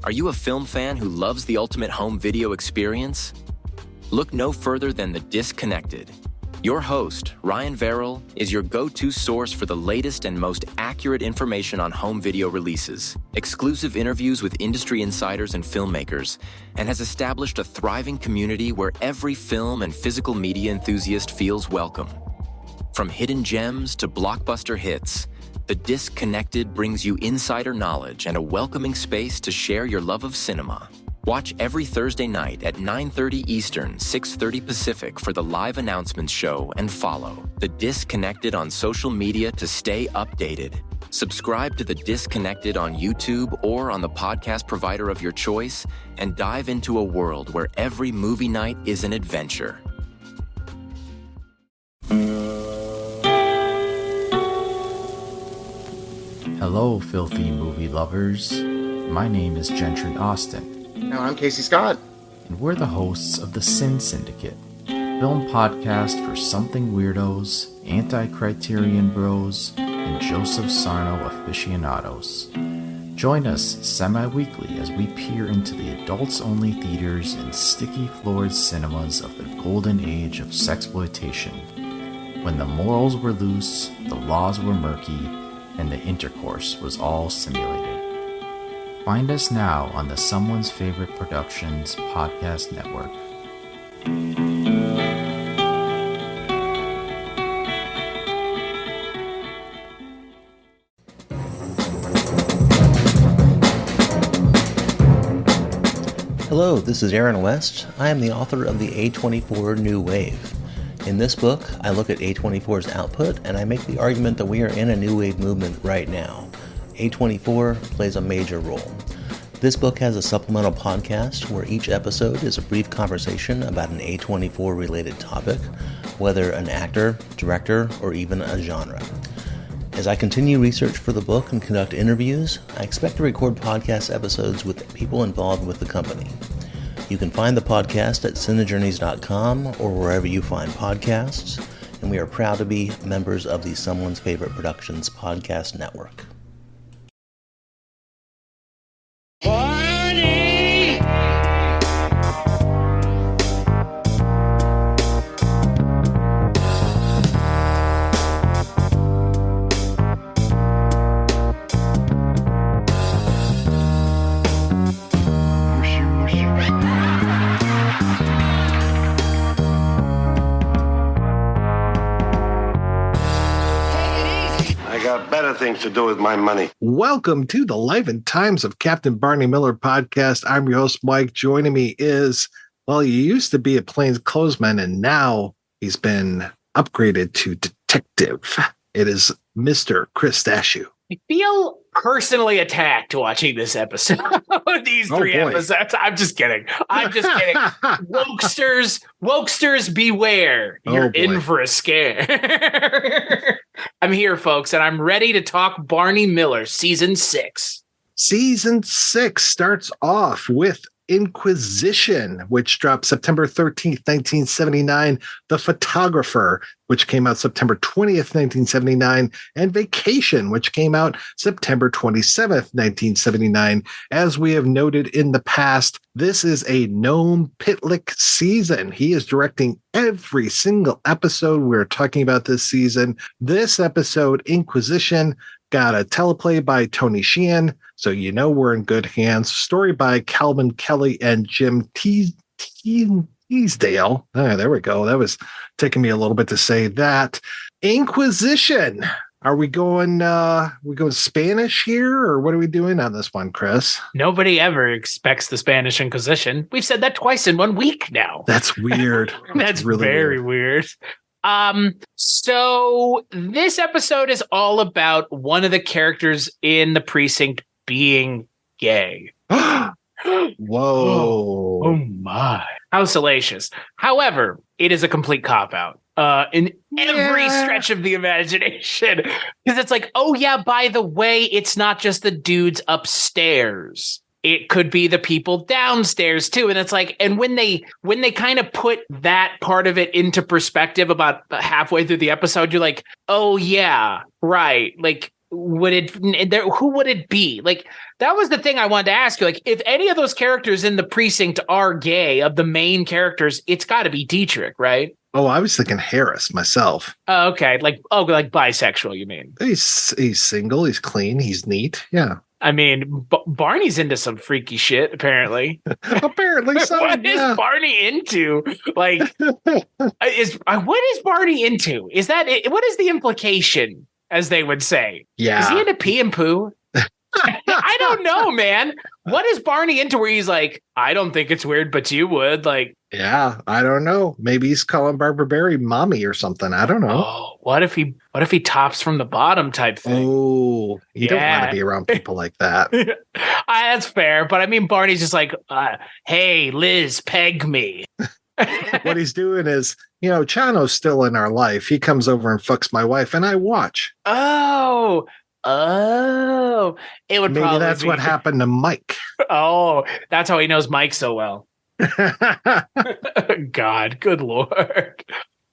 Are you a film fan who loves the ultimate home video experience? Look no further than The Disconnected. Your host, Ryan Verrill, is your go-to source for the latest and most accurate information on home video releases, exclusive interviews with industry insiders and filmmakers, and has established a thriving community where every film and physical media enthusiast feels welcome. From hidden gems to blockbuster hits, The Disconnected brings you insider knowledge and a welcoming space to share your love of cinema. Watch every Thursday night at 9:30 Eastern, 6:30 Pacific for the live announcements show and follow The Disconnected on social media to stay updated. Subscribe to The Disconnected on YouTube or on the podcast provider of your choice and dive into a world where every movie night is an adventure. Hello, filthy movie lovers. My name is Gentry Austin. And I'm Casey Scott. And we're the hosts of the Sin Syndicate, film podcast for something weirdos, anti-criterion bros, and Joseph Sarno aficionados. Join us semi-weekly as we peer into the adults-only theaters and sticky-floored cinemas of the golden age of sexploitation, when the morals were loose, the laws were murky, and the intercourse was all simulated. Find us now on the Someone's Favorite Productions podcast network. Hello, this is Aaron West. I am the author of the A24 New Wave. In this book, I look at A24's output and I make the argument that we are in a new wave movement right now. A24 plays a major role. This book has a supplemental podcast where each episode is a brief conversation about an A24 related topic, whether an actor, director, or even a genre. As I continue research for the book and conduct interviews, I expect to record podcast episodes with people involved with the company. You can find the podcast at cinejourneys.com or wherever you find podcasts, and we are proud to be members of the Someone's Favorite Productions podcast network. Barney! Better things to do with my money. Welcome to the Life and Times of Captain Barney Miller podcast. I'm your host, Mike. Joining me is, well, he used to be a plainclothesman, and now he's been upgraded to detective. It is Mr. Chris Dashew. I feel personally attacked watching this episode. These three episodes. I'm just kidding. Wokesters beware. You're in for a scare. I'm here, folks, and I'm ready to talk Barney Miller, Season 6. Season 6 starts off with Inquisition, which dropped September 13th, 1979, The Photographer, which came out September 20th, 1979, and Vacation, which came out September 27th, 1979. As we have noted in the past, this is a Noam Pitlik season. He is directing every single episode we're talking about this season. This episode, Inquisition, got a teleplay by Tony Sheehan, so you know we're in good hands. Story by Calvin Kelly and Jim Teasdale. There we go. That was taking me a little bit to say that. Inquisition. Are we going Spanish here, or what are we doing on this one, Chris? Nobody ever expects the Spanish Inquisition. We've said that twice in 1 week now. That's weird. That's really very weird. So this episode is all about one of the characters in the Precinct being gay. Whoa. Oh my. How salacious. However, it is a complete cop-out. In every stretch of the imagination. Because it's like, oh yeah, by the way, it's not just the dudes upstairs. It could be the people downstairs too. And it's like, and when they kind of put that part of it into perspective about halfway through the episode, you're like, oh yeah, right. Like who would it be? Like, that was the thing I wanted to ask you. Like, if any of those characters in the Precinct are gay, of the main characters, it's got to be Dietrich, right? Oh, I was thinking Harris myself. Oh, okay. Like bisexual, you mean? He's single. He's clean. He's neat. Yeah. I mean, Barney's into some freaky shit, apparently. Apparently so. What is Barney into? Like, what is Barney into? Is that it? What is the implication, as they would say? Yeah. Is he into pee and poo? I don't know, man. What is Barney into where he's like, I don't think it's weird, but you would? Like, yeah, I don't know. Maybe he's calling Barbara Barry mommy or something. I don't know. Oh, what if he tops from the bottom type thing? Oh, you don't want to be around people like that. That's fair. But I mean, Barney's just like, hey, Liz, peg me. What he's doing is, Chano's still in our life. He comes over and fucks my wife and I watch. Oh, it would maybe probably that's what happened to Mike. Oh, that's how he knows Mike so well. God, good Lord.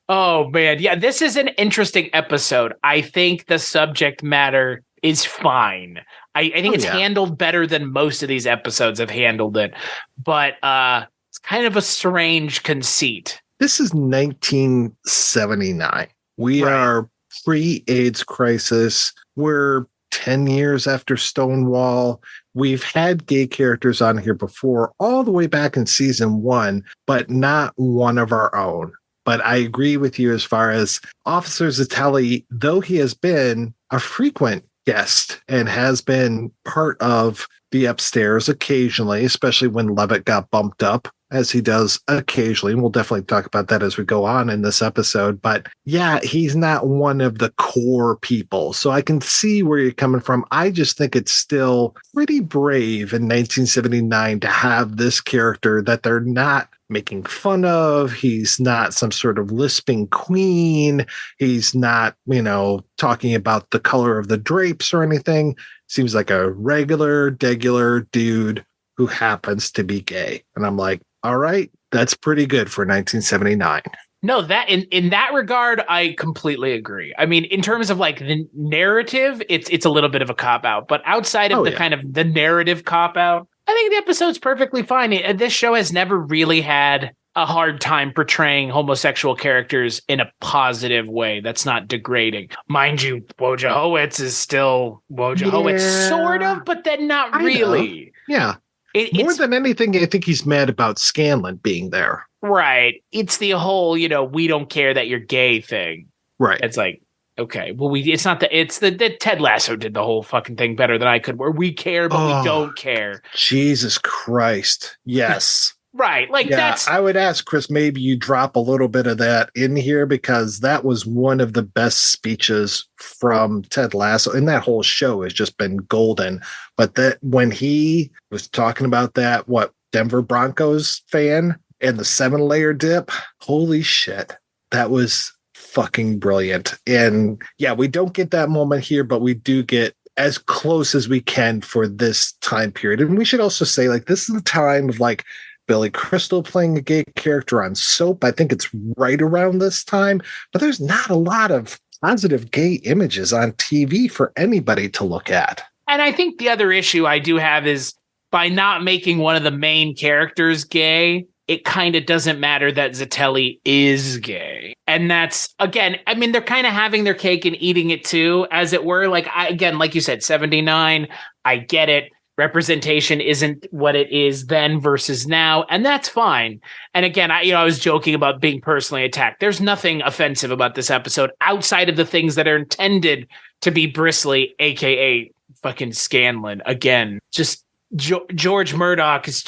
Oh, man. Yeah, this is an interesting episode. I think the subject matter is fine. I think it's handled better than most of these episodes have handled it. But it's kind of a strange conceit. This is 1979. We are pre-AIDS crisis. We're 10 years after Stonewall. We've had gay characters on here before, all the way back in season 1, but not one of our own. But I agree with you as far as Officer Zitelli, though he has been a frequent guest and has been part of the upstairs occasionally, especially when Levitt got bumped up, as he does occasionally. And we'll definitely talk about that as we go on in this episode. But yeah, he's not one of the core people. So I can see where you're coming from. I just think it's still pretty brave in 1979 to have this character that they're not making fun of. He's not some sort of lisping queen. He's not, talking about the color of the drapes or anything. Seems like a regular dude who happens to be gay. And I'm like, all right, that's pretty good for 1979. No, that in that regard, I completely agree. I mean, in terms of like the narrative, it's a little bit of a cop out, but outside of kind of the narrative cop out, I think the episode's perfectly fine. This show has never really had a hard time portraying homosexual characters in a positive way that's not degrading. Mind you, Wojciechowicz is still Wojciechowicz, sort of, but then not really. Yeah. More than anything, I think he's mad about Scanlon being there. Right. It's the whole, we don't care that you're gay thing. Right. It's like, okay, well, it's not that Ted Lasso did the whole fucking thing better than I could, where we care, but we don't care. Jesus Christ. Yes. Right. Like that's. I would ask Chris, maybe you drop a little bit of that in here, because that was one of the best speeches from Ted Lasso. And that whole show has just been golden. But that when he was talking about that, Denver Broncos fan and the 7-layer dip, holy shit, that was fucking brilliant. And yeah, we don't get that moment here, but we do get as close as we can for this time period. And we should also say, like, this is the time of like Billy Crystal playing a gay character on Soap. I think it's right around this time, but there's not a lot of positive gay images on TV for anybody to look at. And I think the other issue I do have is by not making one of the main characters gay, it kind of doesn't matter that Zitelli is gay. And that's, again, I mean, they're kind of having their cake and eating it too, as it were. Like, like you said, 79, I get it. Representation isn't what it is then versus now, and that's fine. And again, I was joking about being personally attacked. There's nothing offensive about this episode outside of the things that are intended to be bristly, aka fucking Scanlon. Again, just George Murdoch is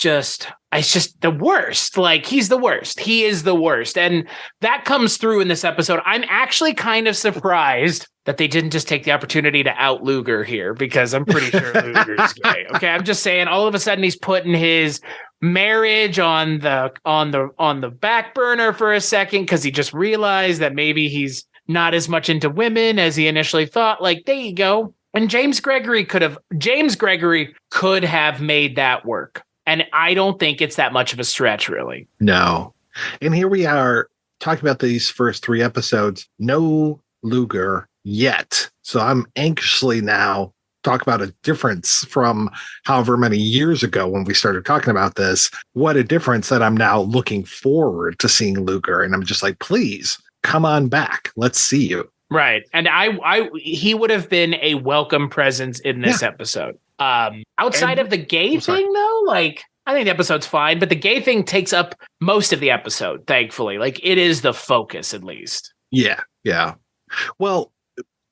it's just the worst. Like, he's the worst. He is the worst. And that comes through in this episode. I'm actually kind of surprised that they didn't just take the opportunity to out Luger here, because I'm pretty sure Luger's gay. Okay. I'm just saying, all of a sudden he's putting his marriage on the back burner for a second, because he just realized that maybe he's not as much into women as he initially thought. Like, there you go. And James Gregory could have made that work. And I don't think it's that much of a stretch, really. No. And here we are talking about these first 3 episodes. No Luger yet. So I'm anxiously now talk about a difference from however many years ago when we started talking about this. What a difference that I'm now looking forward to seeing Luger. And I'm just like, please come on back. Let's see you. Right. And he would have been a welcome presence in this episode. Outside of the gay thing, though, like, I think the episode's fine, but the gay thing takes up most of the episode, thankfully. Like, it is the focus, at least. Yeah. Yeah. Well,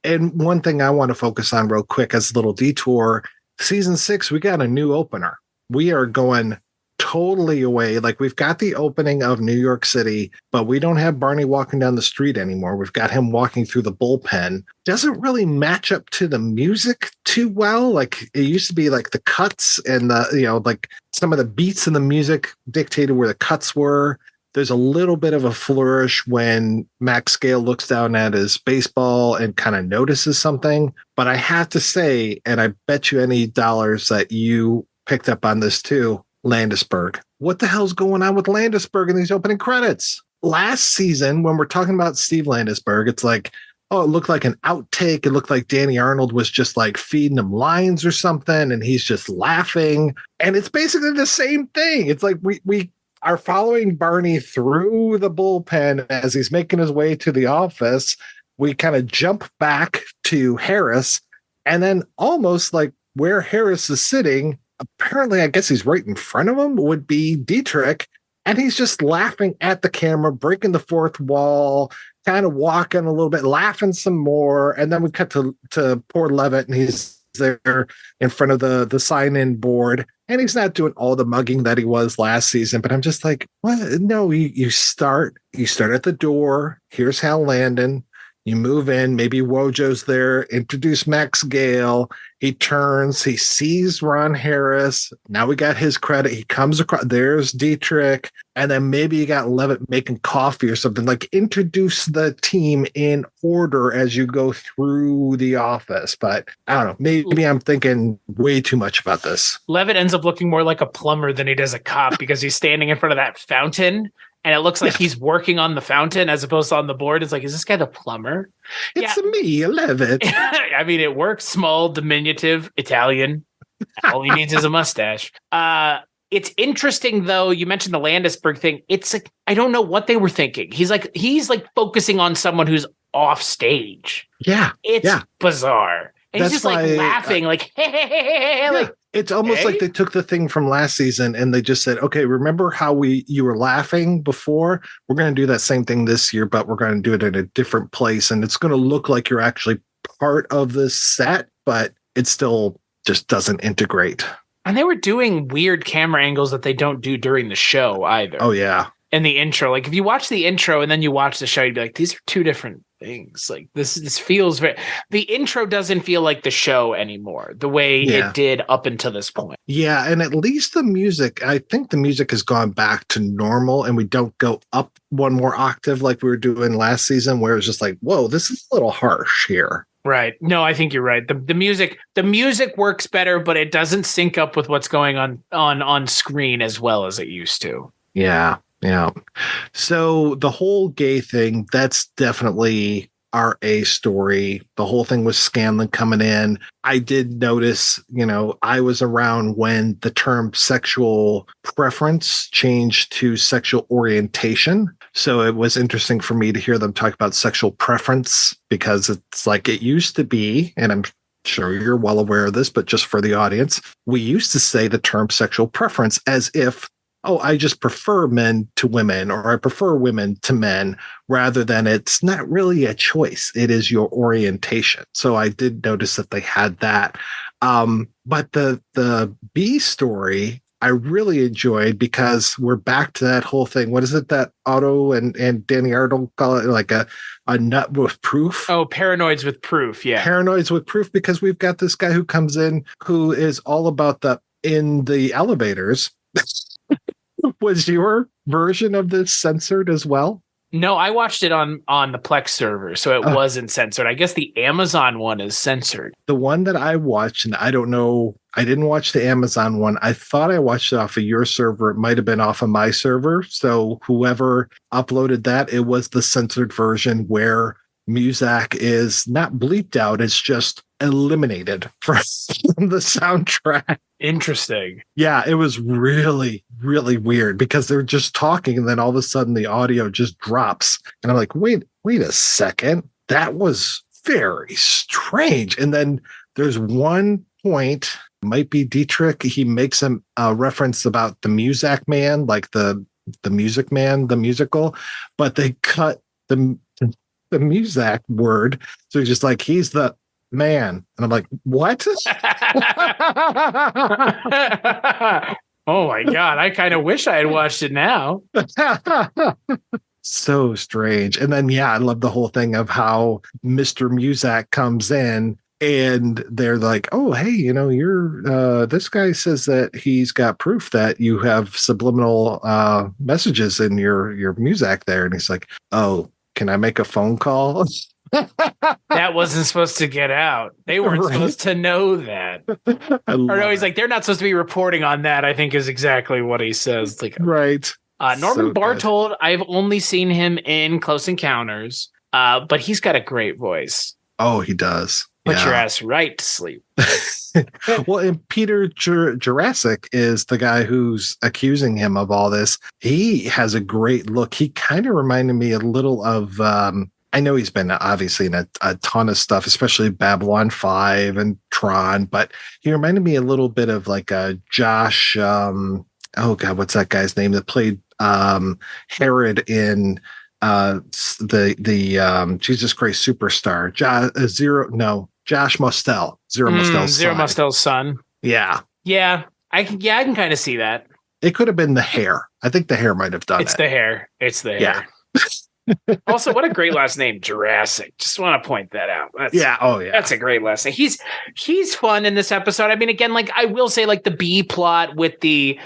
and one thing I want to focus on real quick as a little detour, season 6, we got a new opener. We are going totally away. Like, we've got the opening of New York City, but we don't have Barney walking down the street anymore. We've got him walking through the bullpen. Doesn't really match up to the music too well. Like, it used to be like the cuts and the, like some of the beats in the music dictated where the cuts were. There's a little bit of a flourish when Max Gale looks down at his baseball and kind of notices something. But I have to say, and I bet you any dollars that you picked up on this too, Landisberg. What the hell's going on with Landisberg in these opening credits? Last season, when we're talking about Steve Landisberg, it's like, oh, it looked like an outtake. It looked like Danny Arnold was just like feeding him lines or something, and he's just laughing. And it's basically the same thing. It's like we are following Barney through the bullpen as he's making his way to the office. We kind of jump back to Harris, and then almost like where Harris is sitting, apparently, I guess he's right in front of him, would be Dietrich, and he's just laughing at the camera, breaking the fourth wall, kind of walking a little bit, laughing some more, and then we cut to poor Levitt, and he's there in front of the sign-in board, and he's not doing all the mugging that he was last season. But I'm just like, what? No, you start at the door. Here's Hal Landon. You move in, maybe Wojo's there, introduce Max Gale. He turns, he sees Ron Harris. Now we got his credit. He comes across, there's Dietrich. And then maybe you got Levitt making coffee or something. Like, introduce the team in order as you go through the office. But I don't know, maybe I'm thinking way too much about this. Levitt ends up looking more like a plumber than he does a cop because he's standing in front of that fountain. And it looks like he's working on the fountain as opposed to on the board. It's like, is this guy the plumber? It's me, Levitt. I mean, it works. Small, diminutive, Italian. All he needs is a mustache. It's interesting, though. You mentioned the Landisberg thing. It's like, I don't know what they were thinking. He's like focusing on someone who's off stage. Yeah. It's bizarre. And he's just like laughing, like, hey, like, it's almost like they took the thing from last season and they just said, okay, remember how you were laughing before? We're going to do that same thing this year, but we're going to do it in a different place. And it's going to look like you're actually part of this set, but it still just doesn't integrate. And they were doing weird camera angles that they don't do during the show either. Oh, yeah. In the intro, like if you watch the intro and then you watch the show, you'd be like, these are two different things. Like this feels very, the intro doesn't feel like the show anymore, the way it did up until this point. Yeah. And at least the music, I think the music has gone back to normal and we don't go up one more octave like we were doing last season, where it's just like, whoa, this is a little harsh here. Right. No, I think you're right. The music works better, but it doesn't sync up with what's going on screen as well as it used to. Yeah. Yeah. So the whole gay thing, that's definitely our A story. The whole thing with Scanlon coming in. I did notice, I was around when the term sexual preference changed to sexual orientation. So it was interesting for me to hear them talk about sexual preference, because it's like it used to be, and I'm sure you're well aware of this, but just for the audience, we used to say the term sexual preference as if, oh, I just prefer men to women, or I prefer women to men, rather than it's not really a choice. It is your orientation. So I did notice that they had that. But the B story, I really enjoyed, because we're back to that whole thing. What is it that Otto and Danny Arnold call it? Like a nut with proof? Oh, paranoids with proof. Yeah. Paranoids with proof, because we've got this guy who comes in who is all about in the elevators. Was your version of this censored as well? No, I watched it on the Plex server, so it wasn't censored. I guess the Amazon one is censored. The one that I watched, and I don't know, I didn't watch the Amazon one. I thought I watched it off of your server. It might have been off of my server. So whoever uploaded that, it was the censored version where Muzak is not bleeped out, it's just eliminated from the soundtrack. Interesting. Yeah, it was really, really weird because they're just talking and then all of a sudden the audio just drops. And I'm like, wait a second. That was very strange. And then there's one point, might be Dietrich, he makes a reference about the Muzak Man, like the Music Man, the musical, but they cut the Muzak word. So he's just like, he's the man. And I'm like, what? Oh my God. I kind of wish I had watched it now. So strange. And then, yeah, I love the whole thing of how Mr. Muzak comes in and they're like, oh, hey, you're this guy says that he's got proof that you have subliminal messages in your Muzak there. And he's like, oh, can I make a phone call? That wasn't supposed to get out. They weren't supposed to know that. He's like, they're not supposed to be reporting on that, I think is exactly what he says. Like, right. Norman Bartold, I've only seen him in Close Encounters, but he's got a great voice. Oh, he does. Put your ass right to sleep. Well, and Peter Jurassic is the guy who's accusing him of all this. He has a great look. He kind of reminded me a little of, I know he's been obviously in a ton of stuff, especially Babylon 5 and Tron, but he reminded me a little bit of like a Josh, oh God, what's that guy's name that played Herod in the Jesus Christ Superstar? Josh Mostel. Zero Mostel's son. Yeah. Yeah. I can kind of see that. It could have been the hair. I think the hair might have done it. It's the hair. Yeah. Also, what a great last name, Jurassic. Just want to point that out. That's a great last name. He's fun in this episode. I mean, again, like I will say, like the B plot with the,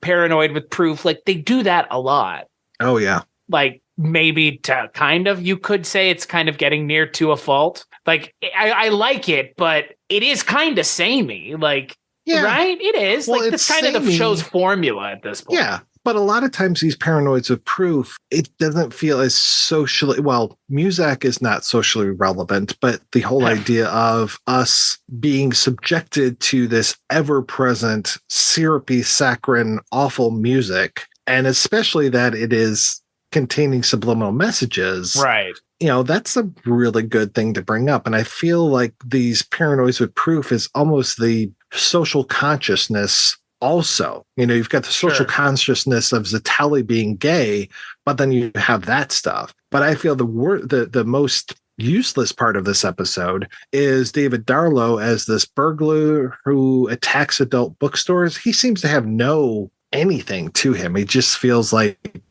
paranoid with proof, like they do that a lot. Oh yeah. Like maybe to kind of, you could say it's kind of getting near to a fault. Like I like it, but it is kind of samey. Like, yeah. Right? It is. Well, like that's kind of the show's formula at this point. Yeah. But a lot of times these paranoids of proof, it doesn't feel as socially, well, Muzak is not socially relevant, but the whole idea of us being subjected to this ever-present, syrupy, saccharine, awful music, and especially that it is containing subliminal messages. Right. That's a really good thing to bring up. And I feel like these paranoids with proof is almost the social consciousness. Also, you've got the social consciousness of Zitelli being gay, but then you have that stuff. But I feel the most useless part of this episode is David Darlow as this burglar who attacks adult bookstores. He seems to have no anything to him. He just feels like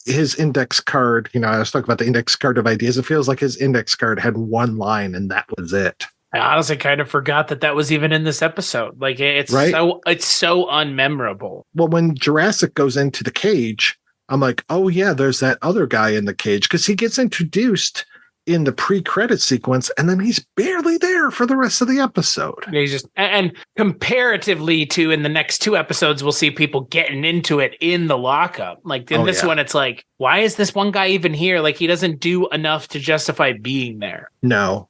his index card, I was talking about the index card of ideas. It feels like his index card had one line and that was it. I honestly kind of forgot that was even in this episode. Like it's right? It's so unmemorable. Well, when Jurassic goes into the cage, I'm like, oh yeah, there's that other guy in the cage because he gets introduced in the pre-credit sequence and then he's barely there for the rest of the episode. He's just, and comparatively to in the next two episodes, we'll see people getting into it in the lockup. Like in this one, it's like, why is this one guy even here? Like he doesn't do enough to justify being there. No.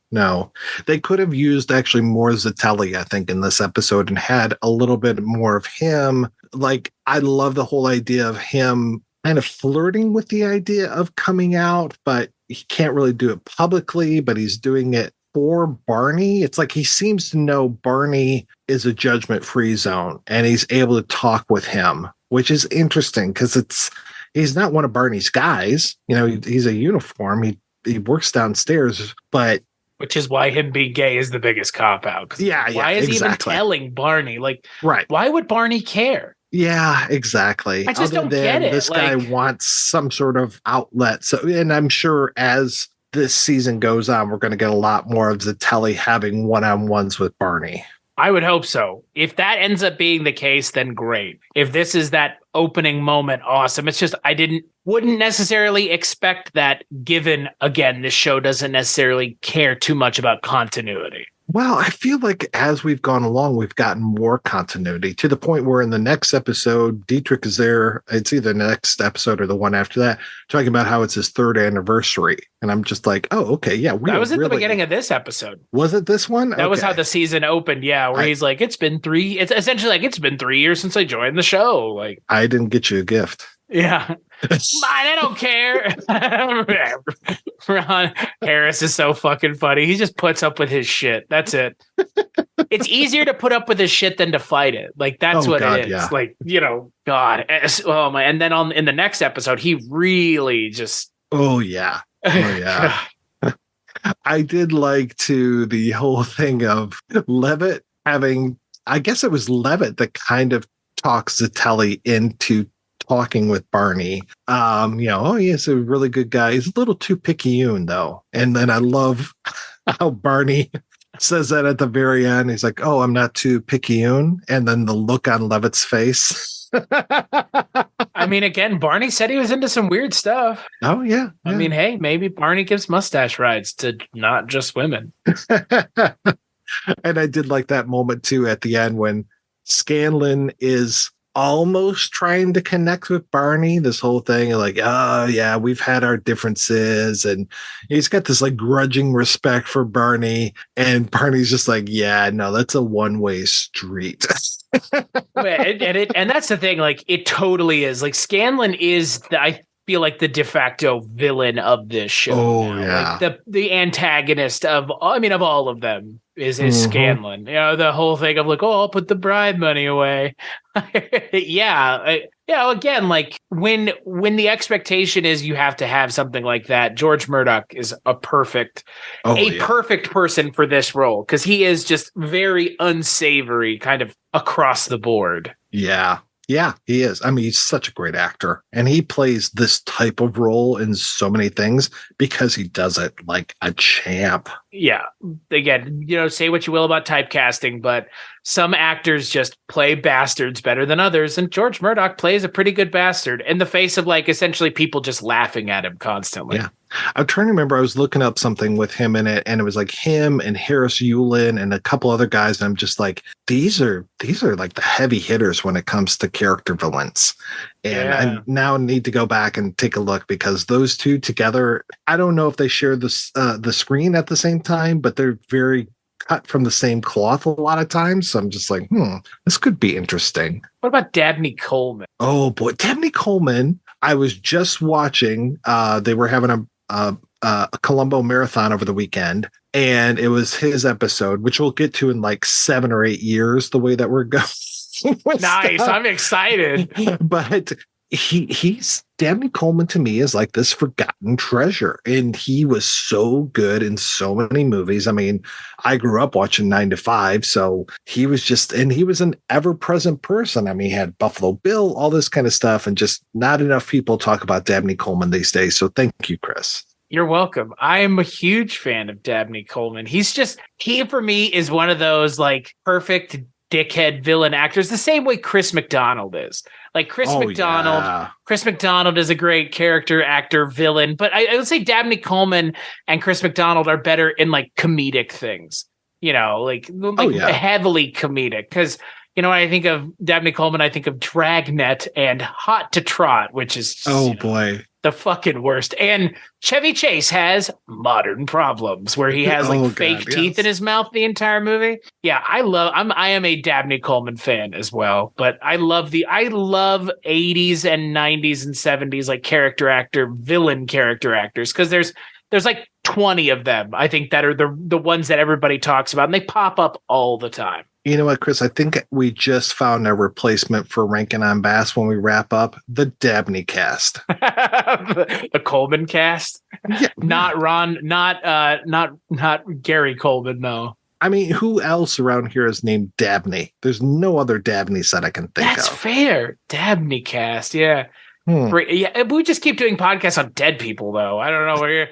They could have used actually more Zitelli, I think, in this episode and had a little bit more of him. Like I love the whole idea of him kind of flirting with the idea of coming out, but he can't really do it publicly, but he's doing it for Barney. It's like he seems to know Barney is a judgment-free zone and he's able to talk with him, which is interesting because he's not one of Barney's guys. He's a uniform. He works downstairs, but which is why him being gay is the biggest cop-out. Yeah, why is he even telling Barney? Like, right. Why would Barney care? Yeah, exactly. I just don't get it. This guy wants some sort of outlet. So, and I'm sure as this season goes on, we're going to get a lot more of Zitelli having one-on-ones with Barney. I would hope so. If that ends up being the case, then great. If this is that opening moment, awesome. It's just wouldn't necessarily expect that given, again, this show doesn't necessarily care too much about continuity. Well, I feel like as we've gone along, we've gotten more continuity to the point where in the next episode, Dietrich is there. It's either the next episode or the one after that, talking about how it's his 3rd anniversary. And I'm just like, oh, okay. Yeah. That was at the beginning of this episode. Was it this one? That was how the season opened. Yeah. Where he's like, it's essentially like, it's been 3 years since I joined the show. Like, I didn't get you a gift. Yeah. Mine, I don't care. Ron Harris is so fucking funny. He just puts up with his shit. That's it. It's easier to put up with his shit than to fight it. Like, that's what it is. Yeah. Like, God. Oh my. And then in the next episode, he really just. Oh yeah. Oh yeah. I did like the whole thing of Levitt having, I guess it was Levitt that kind of talks Zitelli into talking with Barney. He's a really good guy. He's a little too picayune though. And then I love how Barney says that at the very end. He's like, oh, I'm not too picayune. And then the look on Levitt's face. I mean, again, Barney said he was into some weird stuff. Oh, yeah. I mean, hey, maybe Barney gives mustache rides to not just women. And I did like that moment too at the end when Scanlon is almost trying to connect with Barney. This whole thing like, oh yeah, we've had our differences, and he's got this like grudging respect for Barney, and Barney's just like, yeah, no, that's a one-way street. and that's the thing, like, it totally is. Like, Scanlon is I feel like the de facto villain of this show. Oh yeah, like the antagonist of all of them is Scanlon. The whole thing of like, oh, I'll put the bribe money away. Again, like when the expectation is you have to have something like that, George Murdoch is a perfect person for this role, because he is just very unsavory kind of across the board. Yeah, he is. I mean, he's such a great actor, and he plays this type of role in so many things because he does it like a champ. Yeah. Again, say what you will about typecasting, but some actors just play bastards better than others, and George Murdoch plays a pretty good bastard in the face of like essentially people just laughing at him constantly. Yeah. I'm trying to remember, I was looking up something with him in it, and it was like him and Harris Yulin and a couple other guys, and I'm just like, these are like the heavy hitters when it comes to character villains. And I now need to go back and take a look, because those two together, I don't know if they share the screen at the same time, but they're very cut from the same cloth a lot of times. So I'm just like, this could be interesting. What about Dabney Coleman? Oh boy, Dabney Coleman. I was just watching, they were having a Columbo marathon over the weekend, and it was his episode, which we'll get to in like 7 or 8 years, the way that we're going. Nice. I'm excited. But he's Dabney Coleman to me is like this forgotten treasure, and he was so good in so many movies. I mean, I grew up watching 9 to 5, so he was an ever-present person. I mean, he had Buffalo Bill, all this kind of stuff, and just not enough people talk about Dabney Coleman these days. So thank you, Chris. You're welcome. I am a huge fan of Dabney Coleman. He for me is one of those like perfect dickhead villain actors, the same way Chris McDonald is. Like Chris McDonald is a great character actor villain, but I would say Dabney Coleman and Chris McDonald are better in like comedic things, heavily comedic. Because when I think of Dabney Coleman, I think of Dragnet and Hot to Trot, which is boy, the fucking worst. And Chevy Chase has Modern Problems, where he has fake teeth in his mouth the entire movie. Yeah, I am a Dabney Coleman fan as well, but I love 80s and 90s and 70s like villain character actors, because there's like 20 of them, I think, that are the ones that everybody talks about, and they pop up all the time. You know what, Chris? I think we just found a replacement for Rankin on Bass when we wrap up the Dabney cast. The Coleman cast? Yeah. Not Ron, not Gary Coleman, no. I mean, who else around here is named Dabney? There's no other Dabneys that I can think of. That's fair. Dabney cast, yeah. Yeah, we just keep doing podcasts on dead people, though. I don't know where you're.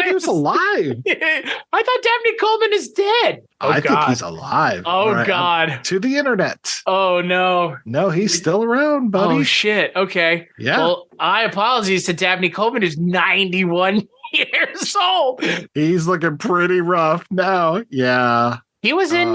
He was alive. I thought Dabney Coleman is dead. I think he's alive. Oh, right, God. To the internet. Oh, no. No, he's still around, buddy. Oh, shit. Okay. Yeah. Well, apologies to Dabney Coleman, who's 91 years old. He's looking pretty rough now. Yeah. He was in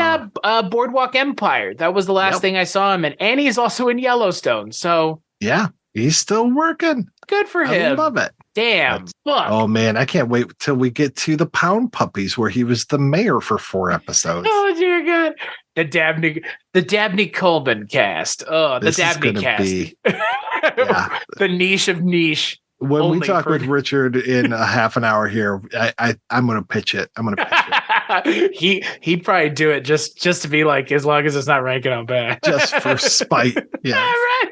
Boardwalk Empire. That was the last thing I saw him in. And he's also in Yellowstone. So yeah, he's still working. Good for him. I love it. Damn. Fuck. Oh man, I can't wait till we get to the Pound Puppies, where he was the mayor for 4 episodes. Oh dear God. The Dabney Coleman cast. Oh, the Dabney cast. The niche of niche. When we talk with Richard in a half an hour here, I'm going to pitch it. He'd probably do it just to be like, as long as it's not ranking on bad. Just for spite. Yeah. Right.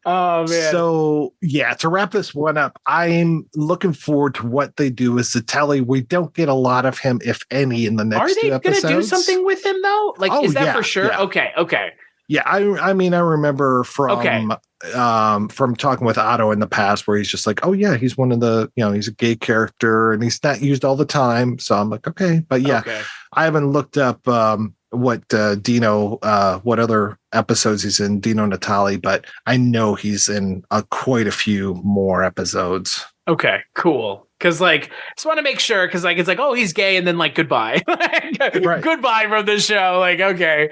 Oh man. So yeah, to wrap this one up, I'm looking forward to what they do with Zitelli. We don't get a lot of him, if any, in the next 2 episodes. Are they going to do something with him though? Like, is that for sure? Yeah. Okay. Yeah, I mean, I remember from talking with Otto in the past, where he's just like, oh yeah, he's one of the, he's a gay character and he's not used all the time. So I'm like, okay, but yeah, I haven't looked up what other episodes he's in, Dino Natali, but I know he's in quite a few more episodes. Okay, cool. Because just want to make sure, because it's like, oh, he's gay, and then goodbye, goodbye from the show. Like, okay.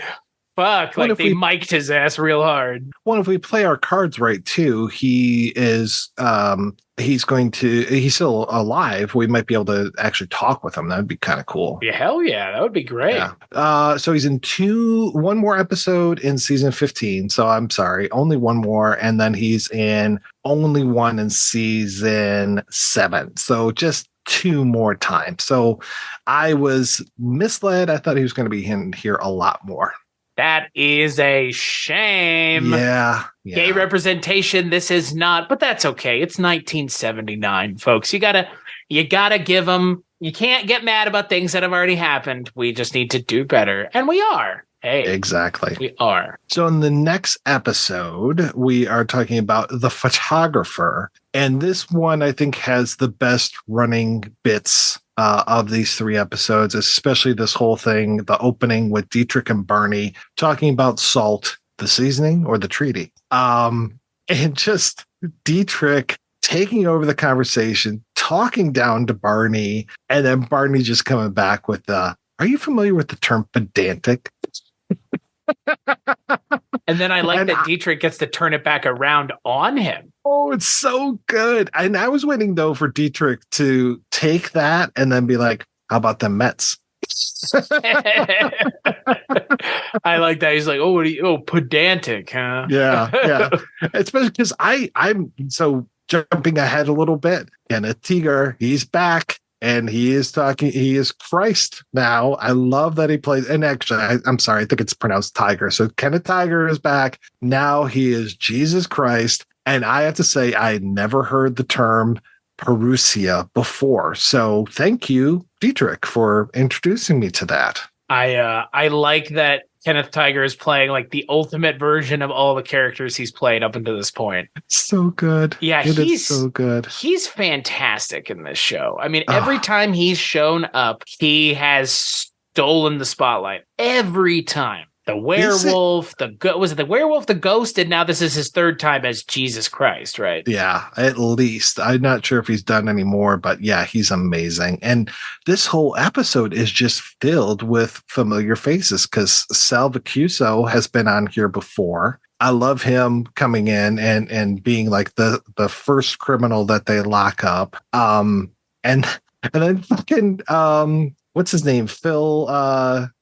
Fuck, they mic'd his ass real hard. Well, if we play our cards right too, he is he's still alive. We might be able to actually talk with him. That would be kind of cool. Yeah, hell yeah, that would be great. Yeah. So he's in one more episode in season 15. So I'm sorry, only one more, and then he's in only one in season 7. So just 2 more times. So I was misled. I thought he was going to be in here a lot more. That is a shame. Yeah. Gay representation. This is not, but that's okay. It's 1979, folks. You gotta give them. You can't get mad about things that have already happened. We just need to do better, and we are. Hey, exactly. We are. So in the next episode, we are talking about The Photographer, and this one I think has the best running bits of these 3 episodes, especially this whole thing, the opening with Dietrich and Barney talking about salt, the seasoning or the treaty. And just Dietrich taking over the conversation, talking down to Barney, and then Barney just coming back with are you familiar with the term pedantic? And then I like that Dietrich gets to turn it back around on him. Oh, it's so good. And I was waiting, though, for Dietrich to take that and then be like, how about the Mets? I like that. He's like, pedantic, huh? Yeah. Especially because I'm so jumping ahead a little bit. Kenneth Tiger, he's back. And he is Christ now. I love that he plays. And actually, I'm sorry, I think it's pronounced Tiger. So Kenneth Tiger is back. Now he is Jesus Christ. And I have to say, I had never heard the term parousia before. So thank you, Dietrich, for introducing me to that. I like that Kenneth Tiger is playing the ultimate version of all the characters he's played up until this point. So good. Yeah, he's so good. He's fantastic in this show. I mean, every time he's shown up, he has stolen the spotlight. Every time. The werewolf, the werewolf, the ghost, and now this is his 3rd time as Jesus Christ, right? Yeah, at least. I'm not sure if he's done any more, but yeah, he's amazing. And this whole episode is just filled with familiar faces because Sal Vacuso has been on here before. I love him coming in and being like the first criminal that they lock up. And then fucking what's his name? Phil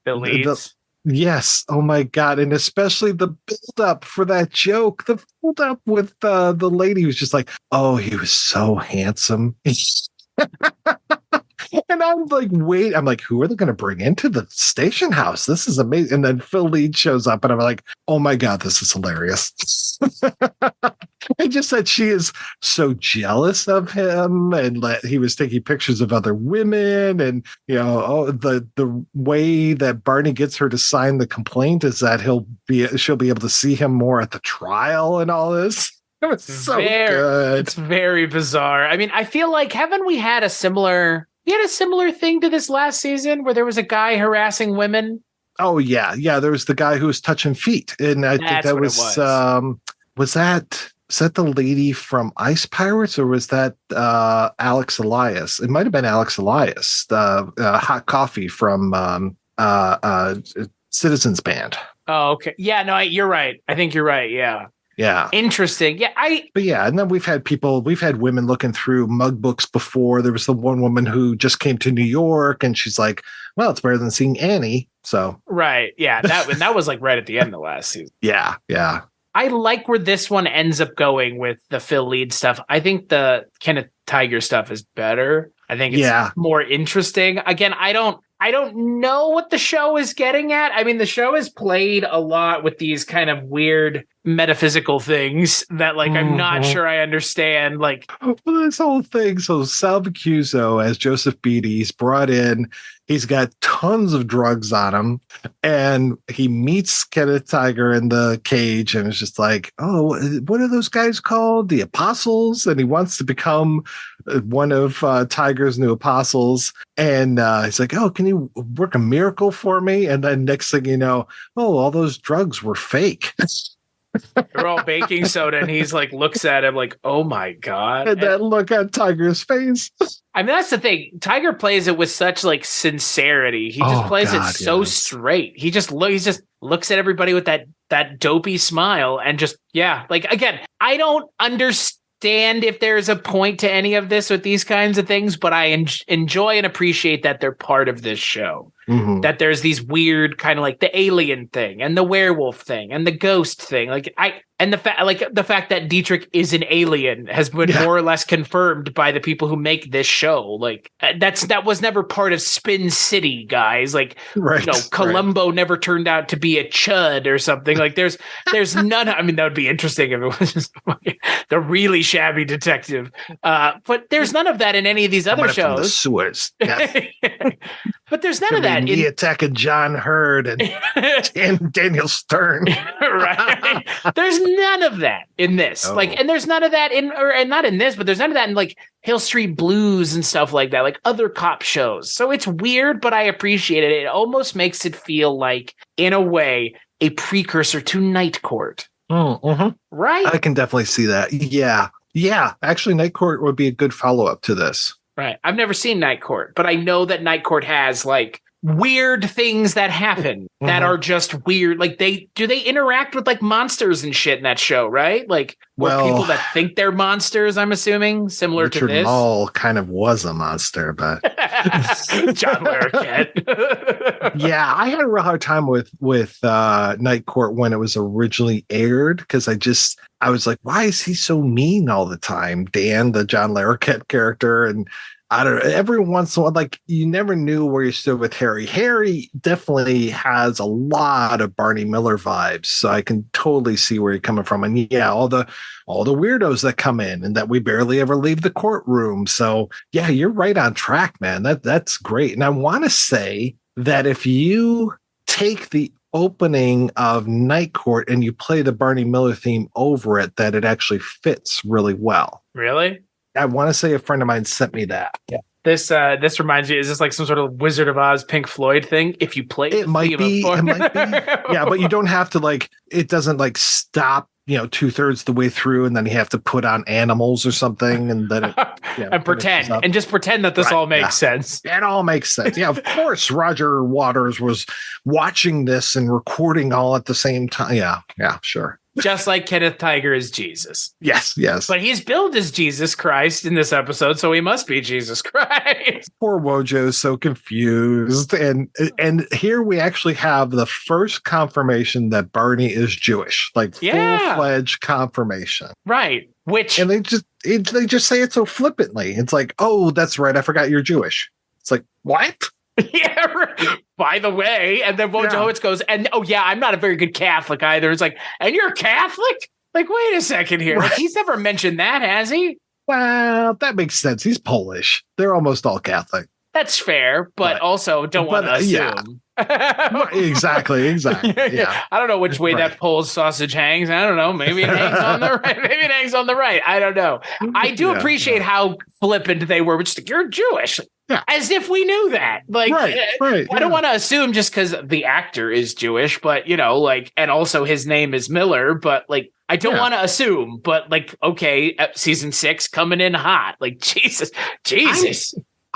Leeds. Yes. Oh my God. And especially the build up for that joke, the build up with the lady who's just like, oh, he was so handsome. And I'm like, wait, who are they going to bring into the station house? This is amazing. And then Phil Leeds shows up and I'm like, oh my God, this is hilarious. I just said she is so jealous of him and he was taking pictures of other women. And, the way that Barney gets her to sign the complaint is that she'll be able to see him more at the trial and all this. It was so good. It's very bizarre. I mean, I feel like, haven't we had a similar thing to this last season where there was a guy harassing women? Oh yeah. There was the guy who was touching feet. And I think that was that the lady from Ice Pirates or was that Alex Elias? It might've been Alex Elias, the hot coffee from Citizens Band. Oh, okay. Yeah, no, you're right. I think you're right. Yeah. Yeah. Interesting. Yeah, But yeah, and then we've had women looking through mug books before. There was the one woman who just came to New York, and she's like, well, it's better than seeing Annie. So right. Yeah. That was like right at the end of the last season. Yeah. Yeah. I like where this one ends up going with the Phil Lead stuff. I think the Kenneth Tiger stuff is better. I think it's more interesting. Again, I don't know what the show is getting at. I mean, the show has played a lot with these kind of weird metaphysical things that, like, I'm not sure I understand. Like, well, this whole thing. So Sal Bacuzzo as Joseph Beatty, he's brought in. He's got tons of drugs on him, and he meets Kenneth Tiger in the cage, and it's just like, oh, what are those guys called? The Apostles? And he wants to become one of Tiger's new apostles. And he's like, oh, can you work a miracle for me? And then next thing you know, oh, all those drugs were fake. They're all baking soda, and he's like, looks at him like, oh my God. And that look on Tiger's face. I mean, that's the thing. Tiger plays it with such like sincerity. He just plays it so straight. He just looks at everybody with that dopey smile and just, like, again, I don't understand if there's a point to any of this with these kinds of things, but I enjoy and appreciate that they're part of this show. Mm-hmm. That there's these weird kind of like the alien thing and the werewolf thing and the ghost thing. Like the fact that Dietrich is an alien has been more or less confirmed by the people who make this show. Like that was never part of Spin City, guys. Like, Columbo never turned out to be a chud or something. Like there's none. I mean, that would be interesting if it was just the really shabby detective. But there's none of that in any of these other shows. From the sewers. Yes. But there's none of that. The attack of John Hurd and Daniel Stern. Right. There's none of that in this. Oh. And there's none of that and not in this, but there's none of that in like Hill Street Blues and stuff like that, like other cop shows. So it's weird, but I appreciate it. It almost makes it feel like, in a way, a precursor to Night Court. Right? I can definitely see that. Yeah. Yeah. Actually, Night Court would be a good follow-up to this. Right. I've never seen Night Court, but I know that Night Court has like weird things that happen that are just weird. Like they interact with like monsters and shit in that show, right? Like people that think they're monsters, I'm assuming, similar Richard to this. Mall kind of was a monster, but John Larroquette. Yeah, I had a real hard time with Night Court when it was originally aired because I was like, why is he so mean all the time? Dan, the John Larroquette character, and I don't know. Every once in a while, like you never knew where you stood with Harry. Harry definitely has a lot of Barney Miller vibes, so I can totally see where you're coming from. And yeah, all the weirdos that come in, and that we barely ever leave the courtroom. So yeah, you're right on track, man. That's great. And I want to say that if you take the opening of Night Court and you play the Barney Miller theme over it, that it actually fits really well. Really? I want to say a friend of mine sent me that. Yeah. This reminds you, is this like some sort of Wizard of Oz Pink Floyd thing? If you play it might be. Yeah, but you don't have to like, it doesn't like stop, 2/3 the way through, and then you have to put on animals or something, and then and just pretend that this all makes sense. It all makes sense. Yeah, of course, Roger Waters was watching this and recording all at the same time. Yeah, sure. Just like Kenneth Tiger is Jesus. Yes. But he's billed as Jesus Christ in this episode, so he must be Jesus Christ. Poor Wojo's so confused. And here we actually have the first confirmation that Barney is Jewish. Like full-fledged confirmation. Right. And they just say it so flippantly. It's like, oh, that's right, I forgot you're Jewish. It's like, what? Yeah, right. By the way, and then Wojciechowicz goes, and I'm not a very good Catholic either. It's like, and you're Catholic? Like, wait a second here. Right. Like, he's never mentioned that, has he? Well, that makes sense. He's Polish. They're almost all Catholic. That's fair, but also don't want to assume. Yeah. Exactly. Yeah. I don't know which way that Polish sausage hangs. I don't know. Maybe it hangs on the right. Maybe it hangs on the right. I don't know. I do appreciate how flippant they were. Which you're Jewish. Yeah. As if we knew that. Like, right. I don't want to assume just because the actor is Jewish, but and also his name is Miller, but like, I don't want to assume, but like, okay, season 6 coming in hot. Like, Jesus.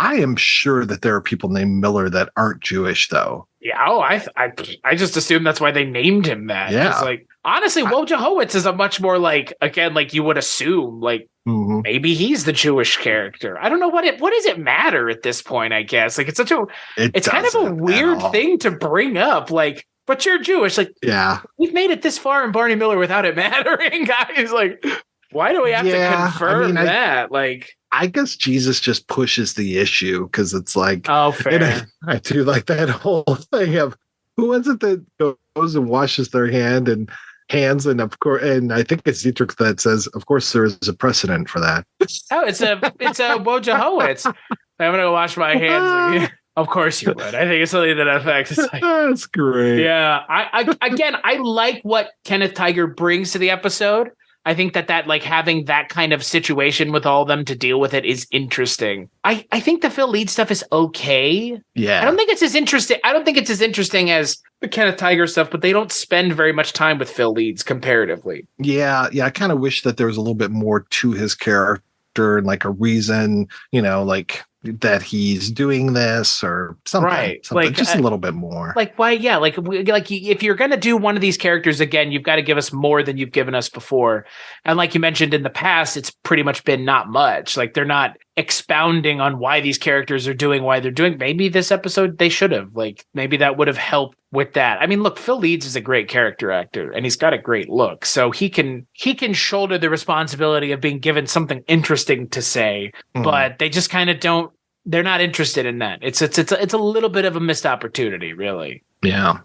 I am sure that there are people named Miller that aren't Jewish, though. Yeah. Oh, I just assumed that's why they named him that. Yeah. 'Cause, like, honestly, Wojciechowicz is a much more like, again, like you would assume, like maybe he's the Jewish character. I don't know what does it matter at this point, I guess. Like, it's kind of a weird thing to bring up. Like, but you're Jewish. Like, yeah, we've made it this far in Barney Miller without it mattering, guys. Like, why do we have to confirm that? Like, I guess Jesus just pushes the issue because it's like, oh, fair. I do like that whole thing of who was it that goes and washes their hands, and of course, and I think it's Dietrich that says, of course, there is a precedent for that. Oh, it's a Wojciechowicz. I'm gonna go wash my hands. Of course you would. I think it's something that affects. Like, that's great. Yeah. I like what Kenneth Tiger brings to the episode. I think that like having that kind of situation with all of them to deal with it is interesting. I think the Phil Leeds stuff is okay. Yeah. I don't think it's as interesting as the Kenneth Tiger stuff, but they don't spend very much time with Phil Leeds comparatively. Yeah. I kind of wish that there was a little bit more to his character and like a reason, like that he's doing this or something. Right. Something, like just a little bit more. Like, why? Yeah. Like if you're going to do one of these characters again, you've got to give us more than you've given us before. And like you mentioned in the past, it's pretty much been not much. Like they're not expounding on why these characters are doing why they're doing. Maybe this episode they should have. Like maybe that would have helped with that. I mean, look, Phil Leeds is a great character actor and he's got a great look. So he can shoulder the responsibility of being given something interesting to say, but they just kind of don't. They're not interested in that. It's a little bit of a missed opportunity, really. Yeah.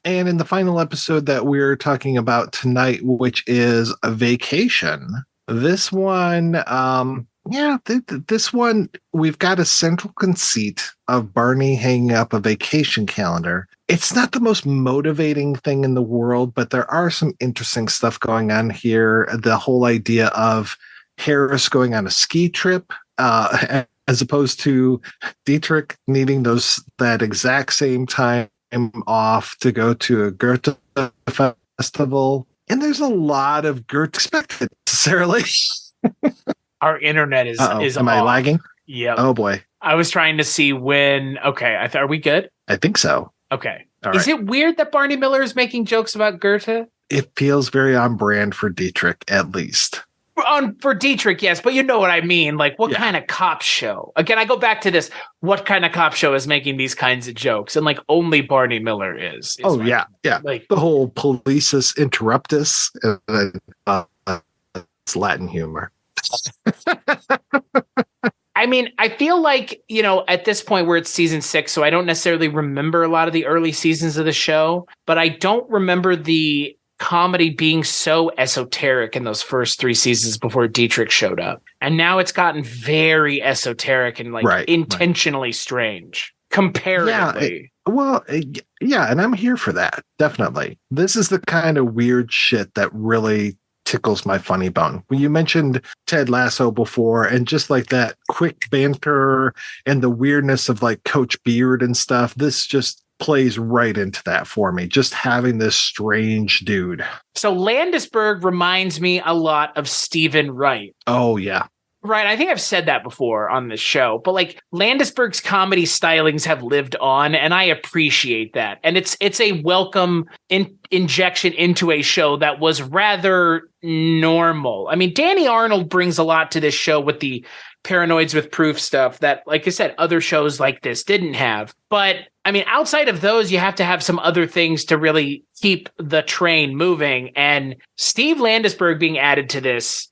And in the final episode that we're talking about tonight, which is a vacation, this one, this one, we've got a central conceit of Barney hanging up a vacation calendar. It's not the most motivating thing in the world, but there are some interesting stuff going on here. The whole idea of Harris going on a ski trip, as opposed to Dietrich needing that exact same time off to go to a Goethe festival. And there's a lot of Goethe expected necessarily. Our internet is Am off. I lagging? Yeah. Oh boy. I was trying to see when. Okay. Are we good? I think so. Okay. All is right. it weird that Barney Miller is making jokes about Goethe? It feels very on brand for Dietrich, at least. For Dietrich, yes, but you know what I mean. Like, what kind of cop show? Again, I go back to this. What kind of cop show is making these kinds of jokes? And like, only Barney Miller is Oh, yeah. Like the whole policis interruptus. It's Latin humor. I mean, I feel like, at this point where it's season 6, so I don't necessarily remember a lot of the early seasons of the show, but I don't remember the comedy being so esoteric in those first 3 seasons before Dietrich showed up. And now it's gotten very esoteric and intentionally strange comparatively. Yeah, and I'm here for that. Definitely. This is the kind of weird shit that really tickles my funny bone. When you mentioned Ted Lasso before, and just like that quick banter and the weirdness of like Coach Beard and stuff, this just plays right into that for me. Just having this strange dude. So Landisberg reminds me a lot of Stephen Wright. Oh, yeah. Right. I think I've said that before on this show, but like Landisberg's comedy stylings have lived on, and I appreciate that. And it's a welcome injection into a show that was rather normal. I mean, Danny Arnold brings a lot to this show with the Paranoids with Proof stuff that, like I said, other shows like this didn't have. But I mean, outside of those, you have to have some other things to really keep the train moving. And Steve Landisberg being added to this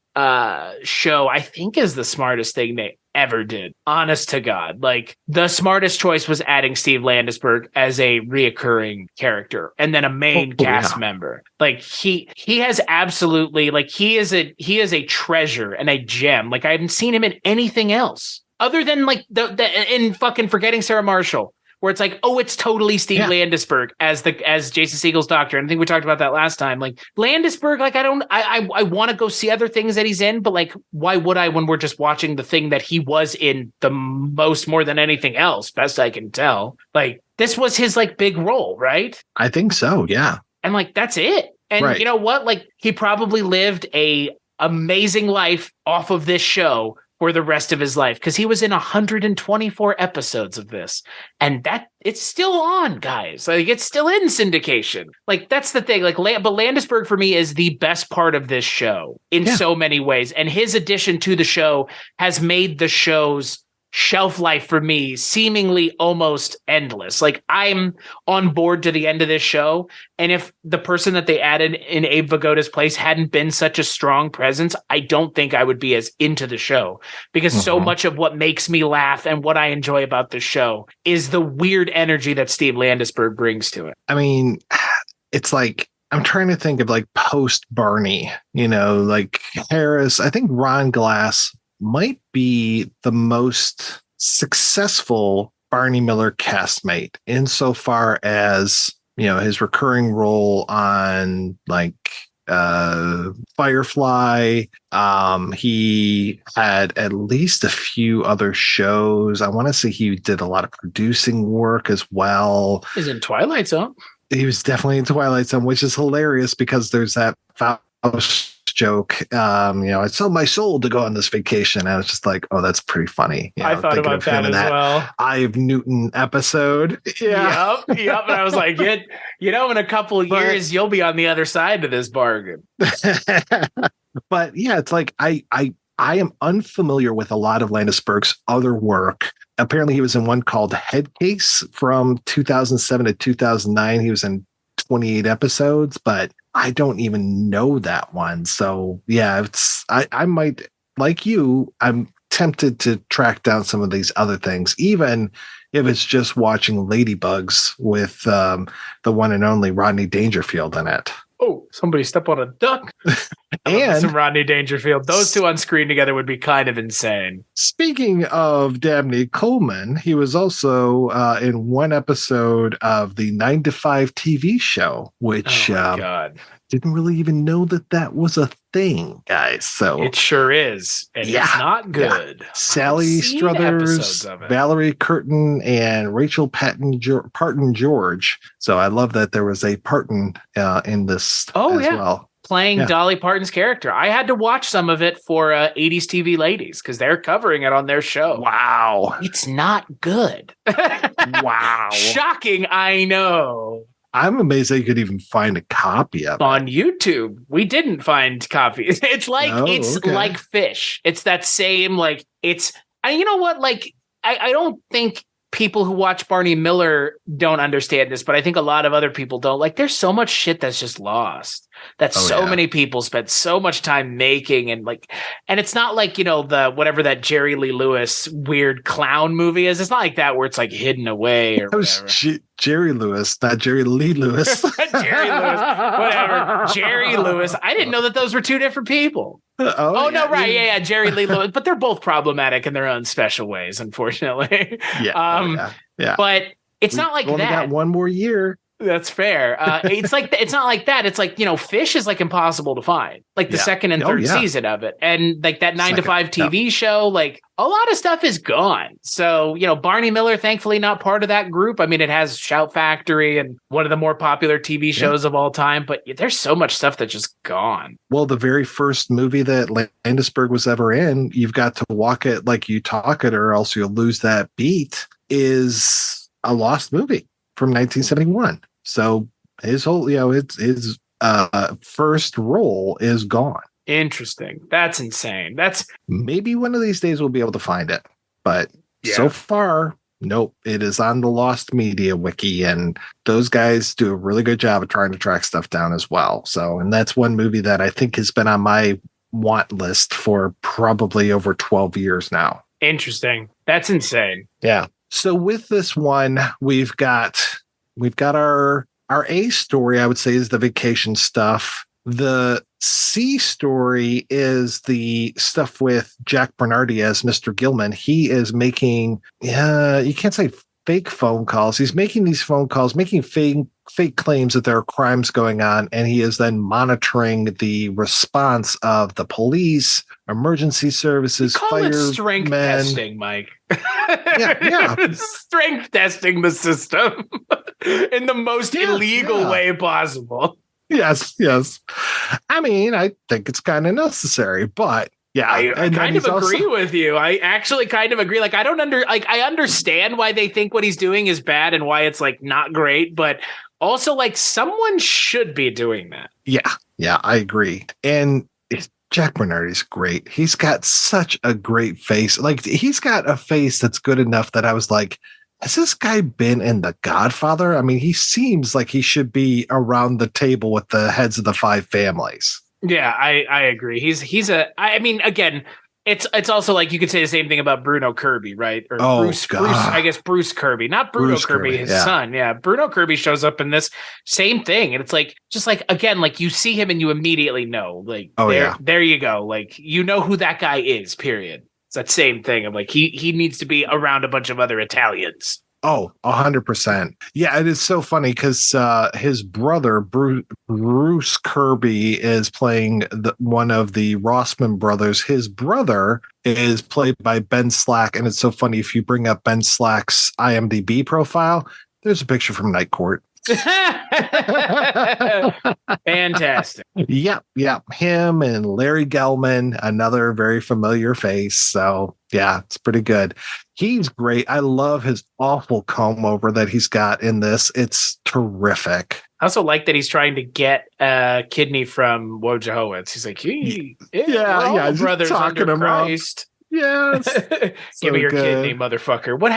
show, I think, is the smartest thing they ever did. Honest to God. Like, the smartest choice was adding Steve Landisberg as a reoccurring character and then a main cast member. Like, he has absolutely, like, he is a treasure and a gem. Like, I haven't seen him in anything else other than like in fucking Forgetting Sarah Marshall, where it's like, oh, it's totally Steve Landisberg as Jason Segel's doctor. And I think we talked about that last time. Like, Landisberg, like, I want to go see other things that he's in, but like, why would I when we're just watching the thing that he was in the most, more than anything else, best I can tell. Like, this was his like big role, right? I think so, yeah. And like, that's it. And you know what? Like, he probably lived a amazing life off of this show, for the rest of his life, because he was in 124 episodes of this, and that it's still on, guys. Like, it's still in syndication. Like, that's the thing. Like, but Landisberg for me is the best part of this show in so many ways, and his addition to the show has made the show's shelf life for me seemingly almost endless. Like, I'm on board to the end of this show, and if the person that they added in Abe Vigoda's place hadn't been such a strong presence, I don't think I would be as into the show, because so much of what makes me laugh and what I enjoy about the show is the weird energy that Steve Landisberg brings to it. I mean, it's like, I'm trying to think of like post Barney, like Harris. I think Ron Glass might be the most successful Barney Miller castmate insofar as, his recurring role on like Firefly. He had at least a few other shows. I want to say he did a lot of producing work as well. He's in Twilight Zone. He was definitely in Twilight Zone, which is hilarious because there's that Faust joke. I sold my soul to go on this vacation. I was just like, oh, that's pretty funny. I thought about that as well. Ive Newton episode. Yeah. Yep. And I was like, in a couple of years, you'll be on the other side of this bargain. But yeah, it's like I am unfamiliar with a lot of Landisberg's other work. Apparently, he was in one called Head Case from 2007 to 2009. He was in 28 episodes, but I don't even know that one. So yeah, I might, like you, I'm tempted to track down some of these other things, even if it's just watching Ladybugs with the one and only Rodney Dangerfield in it. Oh, somebody step on a duck. And some Rodney Dangerfield. Those two on screen together would be kind of insane. Speaking of Dabney Coleman, he was also in one episode of the 9 to 5 TV show, which God. Didn't really even know that was a thing, guys. So it sure is, and it's not good. Yeah. Sally Struthers, Valerie Curtin, and Rachel Parton George. So I love that there was a Parton in this well. Playing Dolly Parton's character. I had to watch some of it for 80s TV Ladies because they're covering it on their show. Wow. It's not good. Wow. Shocking, I know. I'm amazed they could even find a copy of it. On YouTube. We didn't find copies. It's like like Fish. It's that same, like, it's, and you know what? Like, I don't think people who watch Barney Miller don't understand this, but I think a lot of other people don't. Like, there's so much shit that's just lost. That many people spent so much time making, and it's not like, the whatever that Jerry Lee Lewis weird clown movie is. It's not like that where it's like hidden away or whatever. Jerry Lewis, not Jerry Lee Lewis. Jerry Lewis, whatever. Jerry Lewis. I didn't know that those were two different people. Jerry Lee Lewis. But they're both problematic in their own special ways, unfortunately. Yeah. But it's not like that. Only got one more year. That's fair. It's not like that. It's like, Fish is like impossible to find, like the second and third season of it. And like that 9 to 5 TV show, like a lot of stuff is gone. So, Barney Miller, thankfully not part of that group. I mean, it has Shout Factory and one of the more popular TV shows of all time, but there's so much stuff that's just gone. Well, the very first movie that Landisberg was ever in, You've Got to Walk It Like You Talk It or Else You'll Lose That Beat, is a lost movie from 1971. So his whole, his first role is gone. Interesting. That's insane. That's maybe one of these days we'll be able to find it, but so far, nope. It is on the Lost Media Wiki, and those guys do a really good job of trying to track stuff down as well. So, and that's one movie that I think has been on my want list for probably over 12 years now. Interesting. That's insane. Yeah. So with this one, we've got our A story, I would say, is the vacation stuff. The C story is the stuff with Jack Bernardi as Mr. Gilman. He is making, you can't say fake phone calls. He's making these phone calls, making fake claims that there are crimes going on, and he is then monitoring the response of the police, emergency services, firemen. Strength testing, Mike. Yeah. Strength testing the system in the most illegal way possible. Yes. I mean, I think it's kind of necessary, but Yeah, I kind of agree with you. I actually kind of agree. Like, I understand why they think what he's doing is bad and why it's like not great, but also like someone should be doing that. Yeah, I agree. And Jack Bernardi's great. He's got such a great face. Like, he's got a face that's good enough that I was like, has this guy been in The Godfather? I mean, he seems like he should be around the table with the heads of the 5 families. Yeah, I agree. I mean, again, it's also like you could say the same thing about Bruno Kirby, right? Or Bruce, I guess Bruce Kirby, not Bruno Kirby, his son. Yeah, Bruno Kirby shows up in this same thing, and it's like just like again, like you see him and you immediately know, like, there you go, like you know who that guy is. Period. It's that same thing of like he needs to be around a bunch of other Italians. Oh, 100%. Yeah, it is so funny because his brother, Bruce Kirby, is playing one of the Rossman brothers. His brother is played by Ben Slack. And it's so funny, if you bring up Ben Slack's IMDb profile, there's a picture from Night Court. Fantastic. Yeah. Him and Larry Gelman, another very familiar face. So yeah, it's pretty good. He's great. I love his awful comb over that he's got in this. It's terrific. I also like that he's trying to get a kidney from Wojciechowicz. He's like, yeah, brothers under Christ. Yes. Give me your kidney, motherfucker. What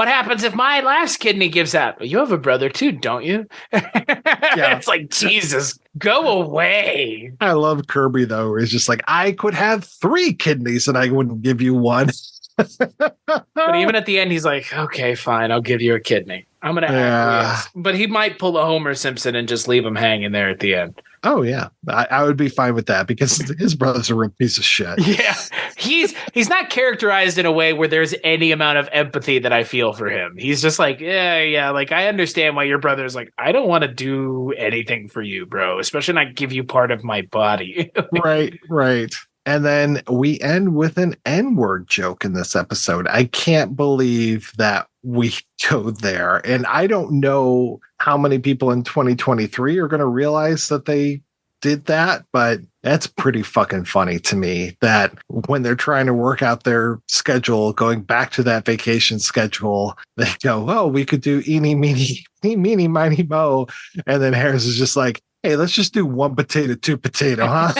happens if my last kidney gives out? Well, you have a brother too, don't you? Yeah. It's like, Jesus, go away. I love Kirby though. He's just like, I could have 3 kidneys and I wouldn't give you one. But even at the end, he's like, okay, fine, I'll give you a kidney. I'm going to acquiesce. But he might pull a Homer Simpson and just leave him hanging there at the end. Oh, yeah. I would be fine with that because his brother's a real piece of shit. Yeah. He's not characterized in a way where there's any amount of empathy that I feel for him. He's just like, yeah. Like, I understand why your brother's like, I don't want to do anything for you, bro, especially not give you part of my body. Right. And then we end with an N-word joke in this episode. I can't believe that we go there. And I don't know how many people in 2023 are going to realize that they did that, but that's pretty fucking funny to me that when they're trying to work out their schedule, going back to that vacation schedule, they go, oh, we could do eeny, meeny, miny, mo. And then Harris is just like, hey, let's just do 1 potato, 2 potato, huh?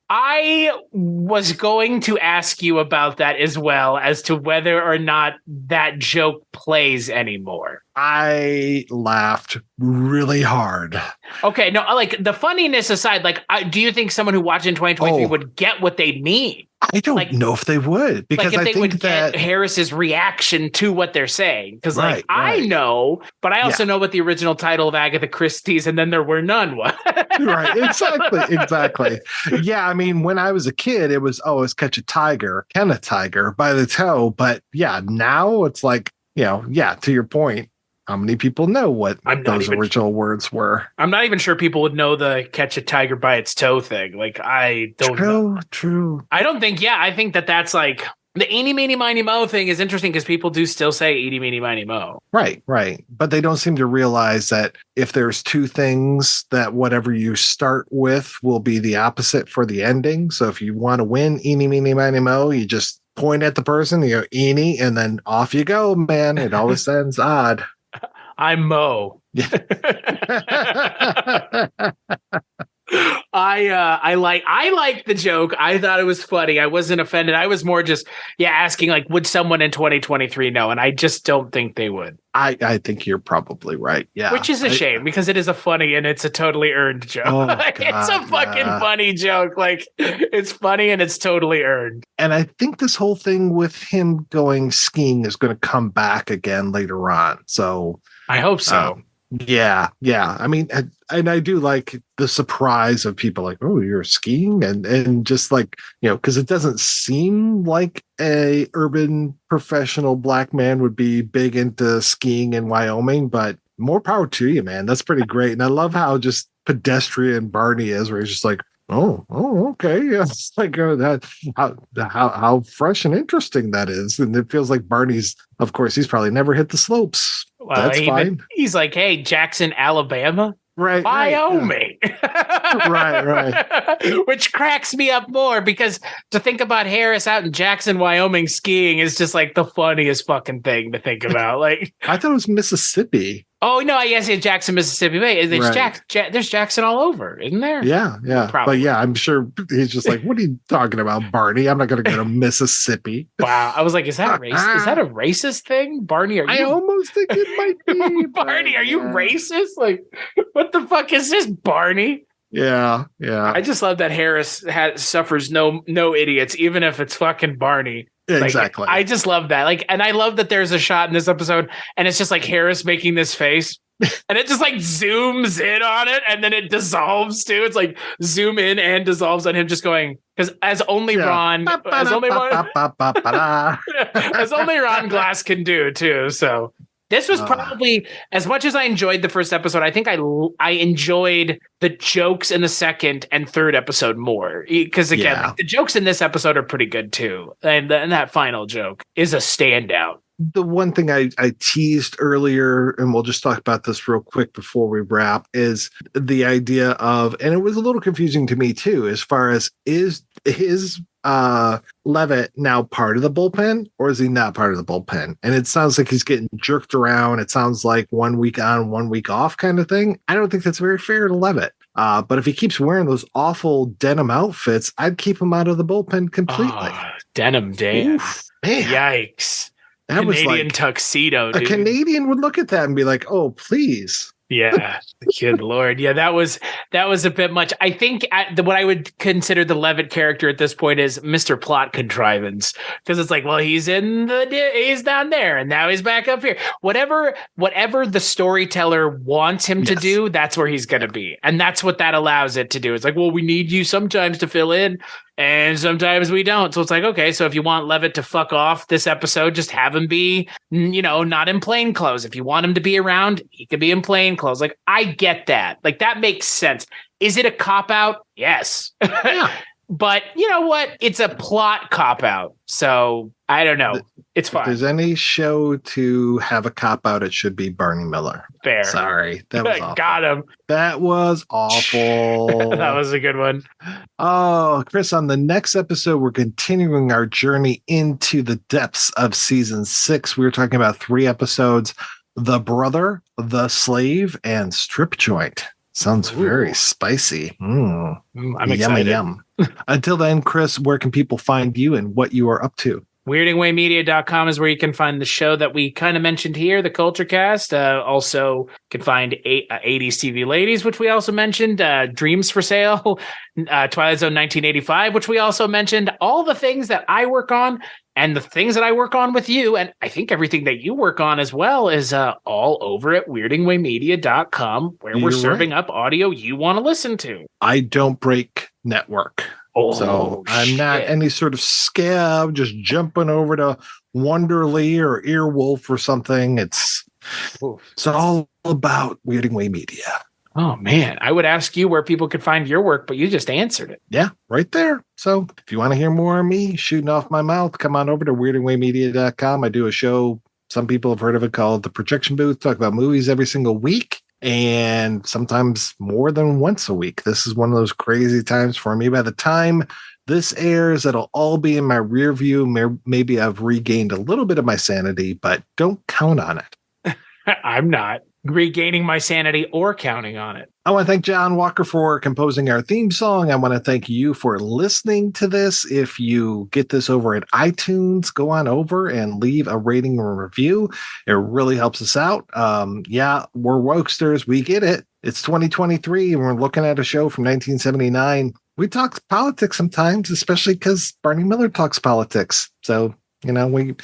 I was going to ask you about that as well, as to whether or not that joke plays anymore. I laughed really hard. Okay, no, like the funniness aside, like, do you think someone who watched in 2023 would get what they mean? I don't know if they would, because like if I they think would that get Harris's reaction to what they're saying. Because I know, but I also know what the original title of Agatha Christie's "And Then There Were None" was. Right, exactly. Yeah, I mean, when I was a kid, it was always catch a tiger, ken a tiger by the toe. But yeah, now it's like, to your point, how many people know what those original words were? I'm not even sure people would know the catch a tiger by its toe thing. Like, I don't know. True. I don't think, I think that's like, the eeny, meeny, miny, mo thing is interesting because people do still say eeny, meeny, miny, mo. Right. But they don't seem to realize that if there's 2 things, that whatever you start with will be the opposite for the ending. So if you want to win eeny, meeny, miny, mo, you just point at the person, you go eeny, and then off you go, man. It always ends odd. I'm Mo. I like the joke. I thought it was funny. I wasn't offended. I was more just asking, like, would someone in 2023 know? And I just don't think they would. I think you're probably right. Yeah. Which is a shame because it is a funny and it's a totally earned joke. Oh, God, it's a fucking funny joke. Like, it's funny and it's totally earned. And I think this whole thing with him going skiing is going to come back again later on. So I hope so. Yeah. I mean, and I do like the surprise of people like, oh, you're skiing, and just like, because it doesn't seem like a urban professional black man would be big into skiing in Wyoming, but more power to you, man. That's pretty great. And I love how just pedestrian Barney is, where he's just like, oh, okay. Yeah. It's like that. How fresh and interesting that is. And it feels like Barney's, of course, he's probably never hit the slopes. Well, that's fine. He's like, hey, Jackson, Alabama. Right. Wyoming. Right. Which cracks me up more because to think about Harris out in Jackson, Wyoming skiing is just like the funniest fucking thing to think about. Like, I thought it was Mississippi. oh no, I guess it's Jackson, Mississippi. Wait, there's Right. there's Jackson all over, isn't there? Yeah. Probably. But yeah, I'm sure he's just like, what are you talking about, Barney? I'm not going to go to Mississippi. Wow. I was like, is that a racist? Is that a racist thing? Barney, I almost think it might be. Barney, are you racist? Like, what the fuck is this, Barney? Yeah. I just love that Harris suffers no idiots, even if it's fucking Barney. Yeah, Like, exactly. I just love that. Like, and I love that there's a shot in this episode, and it's just like Harris making this face, and it just like zooms in on it, and then it dissolves too. It's like zoom in and dissolves on him just going because as only Ron Glass can do too. So. This was probably, as much as I enjoyed the first episode, I think I enjoyed the jokes in the second and third episode more. Because again, like, the jokes in this episode are pretty good too. And that final joke is a standout. The one thing I teased earlier, and we'll just talk about this real quick before we wrap, is the idea of, and it was a little confusing to me too, as far as is Levitt now part of the bullpen or is he not part of the bullpen? And it sounds like he's getting jerked around. It sounds like 1 week on, 1 week off kind of thing. I don't think that's very fair to Levitt. But if he keeps wearing those awful denim outfits, I'd keep him out of the bullpen completely. Oh, denim Dan. Oof, man. Yikes. That Canadian was like tuxedo, dude. A Canadian would look at that and be like, oh, please. Yeah, good Lord. Yeah, that was a bit much. I think what I would consider the Levitt character at this point is Mr. Plot Contrivance, because it's like, well, he's down there and now he's back up here. Whatever the storyteller wants him to do, that's where he's going to be. And that's what that allows it to do. It's like, well, we need you sometimes to fill in and sometimes we don't. So it's like, okay, so if you want Levitt to fuck off this episode, just have him be, not in plain clothes. If you want him to be around, he could be in plain clothes. Like, I get that. Like, that makes sense. Is it a cop-out? Yes. Yeah. But you know what? It's a plot cop-out. So I don't know. It's fine. If there's any show to have a cop-out, it should be Barney Miller. Fair. Sorry. That was awful. Got him. That was awful. That was a good one. Oh, Chris, on the next episode, we're continuing our journey into the depths of season 6. We were talking about 3 episodes: The Brother, The Slave, and Strip Joint. Sounds very spicy. I'm excited. Yum. Until then, Chris, where can people find you and what you are up to? WeirdingWayMedia.com is where you can find the show that we kind of mentioned here, the Culture Cast. Also, can find 80s TV Ladies, which we also mentioned, Dreams for Sale, Twilight Zone 1985, which we also mentioned. All the things that I work on and the things that I work on with you, and I think everything that you work on as well, is all over at WeirdingWayMedia.com, where we're serving up audio you want to listen to. I don't break network. So I'm not any sort of scab just jumping over to Wonderly or Earwolf or something. It's all about Weirding Way Media. Oh, man. I would ask you where people could find your work, but you just answered it. Yeah, right there. So if you want to hear more of me shooting off my mouth, come on over to weirdingwaymedia.com. I do a show, some people have heard of it, called The Projection Booth. Talk about movies every single week, and sometimes more than once a week. This is one of those crazy times for me. By the time this airs, it'll all be in my rear view. Maybe I've regained a little bit of my sanity, but don't count on it. I'm not regaining my sanity or counting on it. I want to thank John Walker for composing our theme song. I want to thank you for listening to this. If you get this over at iTunes, go on over and leave a rating or review. It really helps us out. Yeah, we're wokesters. We get it. It's 2023 and we're looking at a show from 1979. We talk politics sometimes, especially because Barney Miller talks politics. So, you know, we're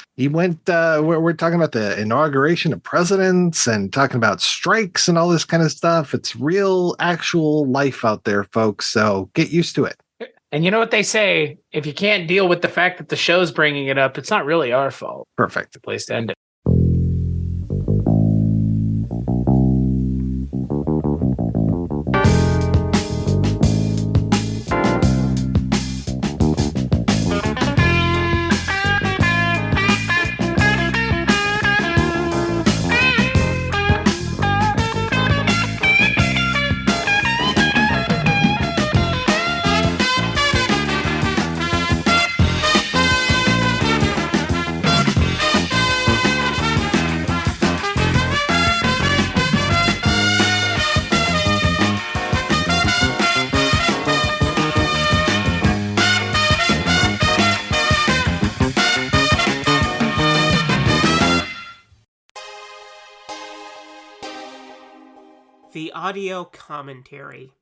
talking about the inauguration of presidents and talking about strikes and all this kind of stuff. It's real, actual life out there, folks. So get used to it. And you know what they say? If you can't deal with the fact that the show's bringing it up, it's not really our fault. Perfect. The place to end it. The audio commentary.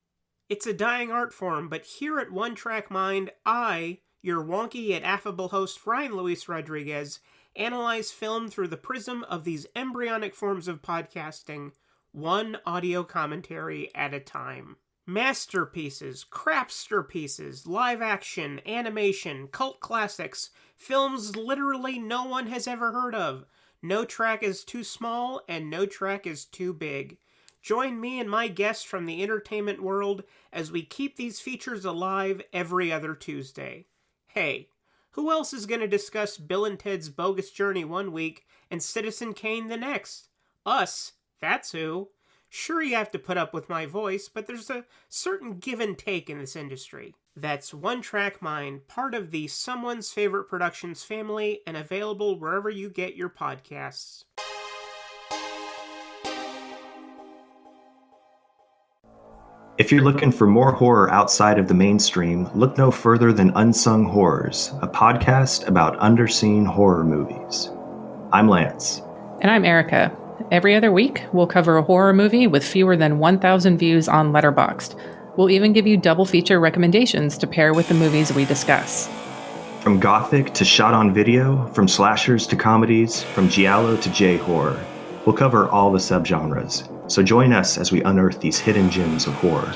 It's a dying art form, but here at One Track Mind, I, your wonky yet affable host Ryan Luis Rodriguez, analyze film through the prism of these embryonic forms of podcasting, one audio commentary at a time. Masterpieces, crapster pieces, live action, animation, cult classics, films literally no one has ever heard of. No track is too small and no track is too big. Join me and my guests from the entertainment world as we keep these features alive every other Tuesday. Hey, who else is going to discuss Bill and Ted's Bogus Journey one week and Citizen Kane the next? Us, that's who. Sure, you have to put up with my voice, but there's a certain give and take in this industry. That's One Track Mind, part of the Someone's Favorite Productions family and available wherever you get your podcasts. If you're looking for more horror outside of the mainstream, look no further than Unsung Horrors, a podcast about underseen horror movies. I'm Lance. And I'm Erica. Every other week, we'll cover a horror movie with fewer than 1,000 views on Letterboxd. We'll even give you double feature recommendations to pair with the movies we discuss. From gothic to shot on video, from slashers to comedies, from giallo to J-horror, we'll cover all the subgenres. So join us as we unearth these hidden gems of horror.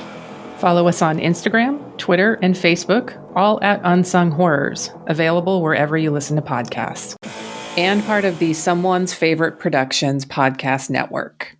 Follow us on Instagram, Twitter, and Facebook, all at Unsung Horrors, available wherever you listen to podcasts. And part of the Someone's Favorite Productions podcast network.